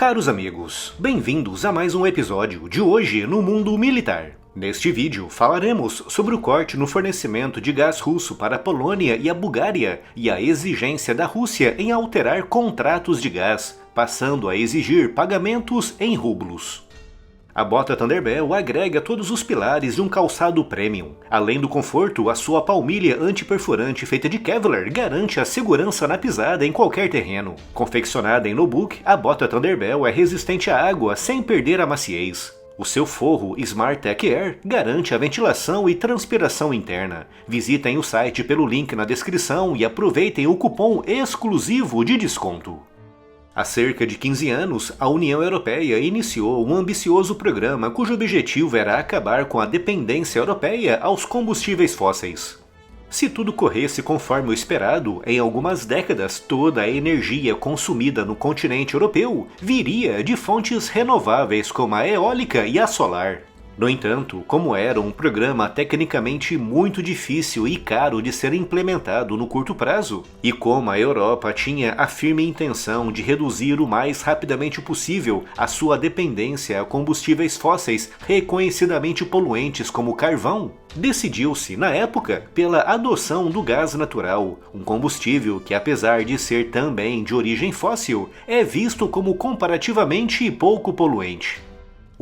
Caros amigos, bem-vindos a mais um episódio de Hoje no Mundo Militar. Neste vídeo falaremos sobre o corte no fornecimento de gás russo para a Polônia e a Bulgária e a exigência da Rússia em alterar contratos de gás, passando a exigir pagamentos em rublos. A bota Thunderbell agrega todos os pilares de um calçado premium. Além do conforto, a sua palmilha antiperfurante feita de Kevlar garante a segurança na pisada em qualquer terreno. Confeccionada em Notebook, a bota Thunderbell é resistente à água sem perder a maciez. O seu forro Smart Tech Air garante a ventilação e transpiração interna. Visitem o site pelo link na descrição e aproveitem o cupom exclusivo de desconto. Há cerca de 15 anos, a União Europeia iniciou um ambicioso programa cujo objetivo era acabar com a dependência europeia aos combustíveis fósseis. Se tudo corresse conforme o esperado, em algumas décadas toda a energia consumida no continente europeu viria de fontes renováveis como a eólica e a solar. No entanto, como era um programa tecnicamente muito difícil e caro de ser implementado no curto prazo, e como a Europa tinha a firme intenção de reduzir o mais rapidamente possível a sua dependência a combustíveis fósseis reconhecidamente poluentes como carvão, decidiu-se, na época, pela adoção do gás natural, um combustível que, apesar de ser também de origem fóssil, é visto como comparativamente pouco poluente.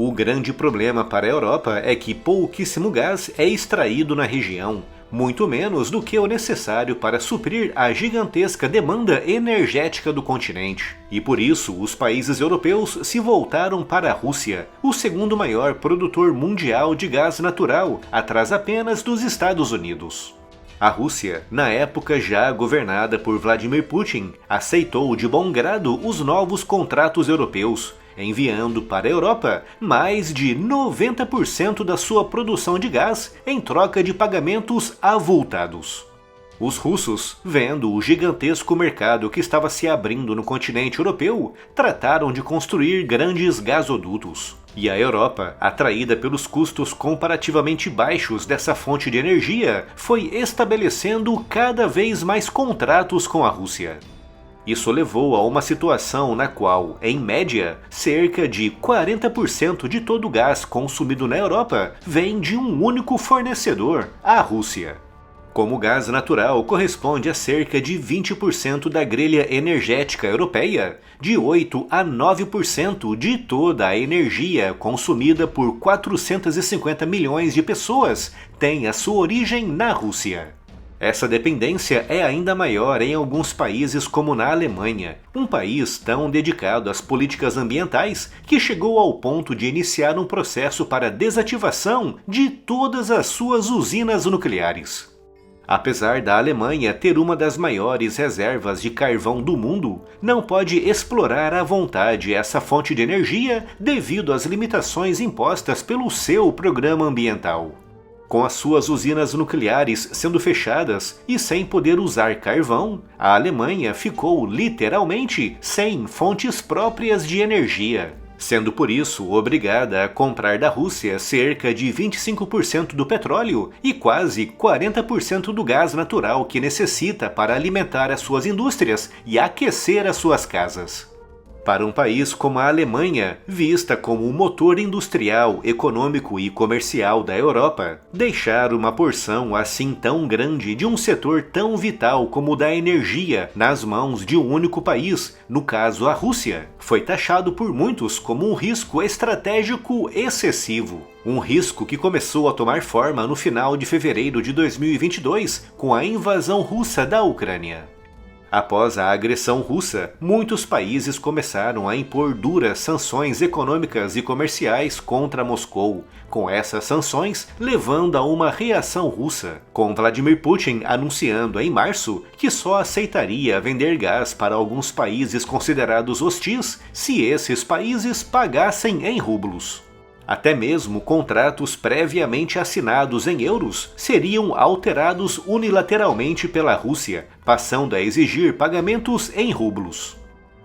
O grande problema para a Europa é que pouquíssimo gás é extraído na região, muito menos do que o necessário para suprir a gigantesca demanda energética do continente. E por isso, os países europeus se voltaram para a Rússia, o segundo maior produtor mundial de gás natural, atrás apenas dos Estados Unidos. A Rússia, na época já governada por Vladimir Putin, aceitou de bom grado os novos contratos europeus, enviando para a Europa mais de 90% da sua produção de gás em troca de pagamentos avultados. Os russos, vendo o gigantesco mercado que estava se abrindo no continente europeu, trataram de construir grandes gasodutos. E a Europa, atraída pelos custos comparativamente baixos dessa fonte de energia, foi estabelecendo cada vez mais contratos com a Rússia. Isso levou a uma situação na qual, em média, cerca de 40% de todo o gás consumido na Europa vem de um único fornecedor, a Rússia. Como o gás natural corresponde a cerca de 20% da grelha energética europeia, de 8 a 9% de toda a energia consumida por 450 milhões de pessoas tem a sua origem na Rússia. Essa dependência é ainda maior em alguns países como na Alemanha, um país tão dedicado às políticas ambientais que chegou ao ponto de iniciar um processo para a desativação de todas as suas usinas nucleares. Apesar da Alemanha ter uma das maiores reservas de carvão do mundo, não pode explorar à vontade essa fonte de energia devido às limitações impostas pelo seu programa ambiental. Com as suas usinas nucleares sendo fechadas e sem poder usar carvão, a Alemanha ficou literalmente sem fontes próprias de energia, sendo por isso obrigada a comprar da Rússia cerca de 25% do petróleo e quase 40% do gás natural que necessita para alimentar as suas indústrias e aquecer as suas casas. Para um país como a Alemanha, vista como o motor industrial, econômico e comercial da Europa, deixar uma porção assim tão grande de um setor tão vital como o da energia nas mãos de um único país, no caso a Rússia, foi taxado por muitos como um risco estratégico excessivo. Um risco que começou a tomar forma no final de fevereiro de 2022 com a invasão russa da Ucrânia. Após a agressão russa, muitos países começaram a impor duras sanções econômicas e comerciais contra Moscou, com essas sanções levando a uma reação russa, com Vladimir Putin anunciando em março que só aceitaria vender gás para alguns países considerados hostis se esses países pagassem em rublos. Até mesmo contratos previamente assinados em euros seriam alterados unilateralmente pela Rússia, passando a exigir pagamentos em rublos.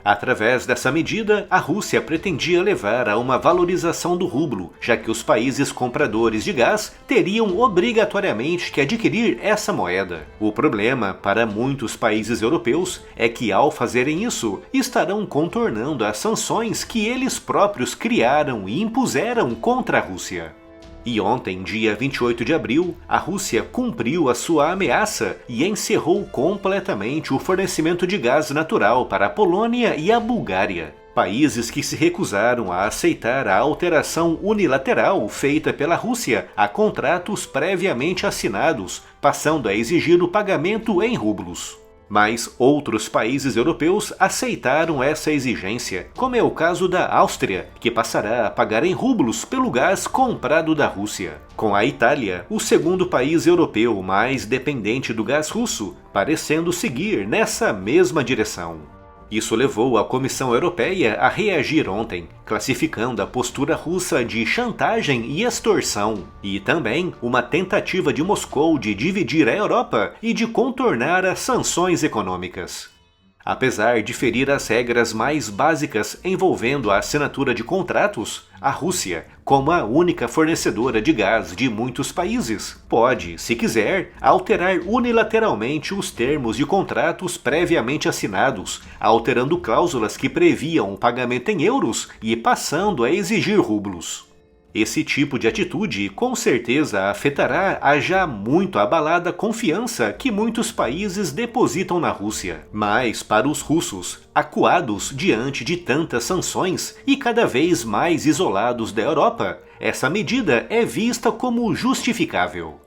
Através dessa medida, a Rússia pretendia levar a uma valorização do rublo, já que os países compradores de gás teriam obrigatoriamente que adquirir essa moeda. O problema para muitos países europeus é que, ao fazerem isso, estarão contornando as sanções que eles próprios criaram e impuseram contra a Rússia. E ontem, dia 28 de abril, a Rússia cumpriu a sua ameaça e encerrou completamente o fornecimento de gás natural para a Polônia e a Bulgária, países que se recusaram a aceitar a alteração unilateral feita pela Rússia a contratos previamente assinados, passando a exigir o pagamento em rublos. Mas outros países europeus aceitaram essa exigência, como é o caso da Áustria, que passará a pagar em rublos pelo gás comprado da Rússia. Com a Itália, o segundo país europeu mais dependente do gás russo, parecendo seguir nessa mesma direção. Isso levou a Comissão Europeia a reagir ontem, classificando a postura russa de chantagem e extorsão, e também uma tentativa de Moscou de dividir a Europa e de contornar as sanções econômicas. Apesar de ferir as regras mais básicas envolvendo a assinatura de contratos, a Rússia, como a única fornecedora de gás de muitos países, pode, se quiser, alterar unilateralmente os termos de contratos previamente assinados, alterando cláusulas que previam o pagamento em euros e passando a exigir rublos. Esse tipo de atitude com certeza afetará a já muito abalada confiança que muitos países depositam na Rússia. Mas para os russos, acuados diante de tantas sanções e cada vez mais isolados da Europa, essa medida é vista como justificável.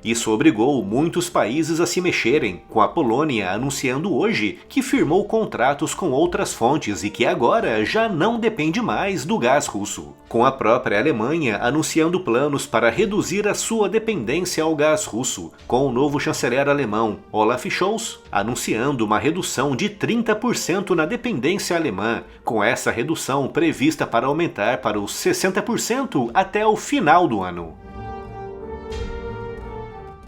Isso obrigou muitos países a se mexerem, com a Polônia anunciando hoje que firmou contratos com outras fontes e que agora já não depende mais do gás russo. Com a própria Alemanha anunciando planos para reduzir a sua dependência ao gás russo, com o novo chanceler alemão Olaf Scholz anunciando uma redução de 30% na dependência alemã, com essa redução prevista para aumentar para os 60% até o final do ano.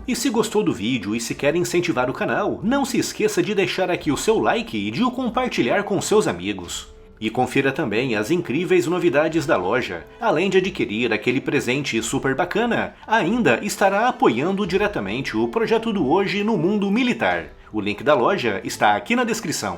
E se gostou do vídeo e se quer incentivar o canal, não se esqueça de deixar aqui o seu like e de o compartilhar com seus amigos. E confira também as incríveis novidades da loja. Além de adquirir aquele presente super bacana, ainda estará apoiando diretamente o projeto do Hoje no Mundo Militar. O link da loja está aqui na descrição.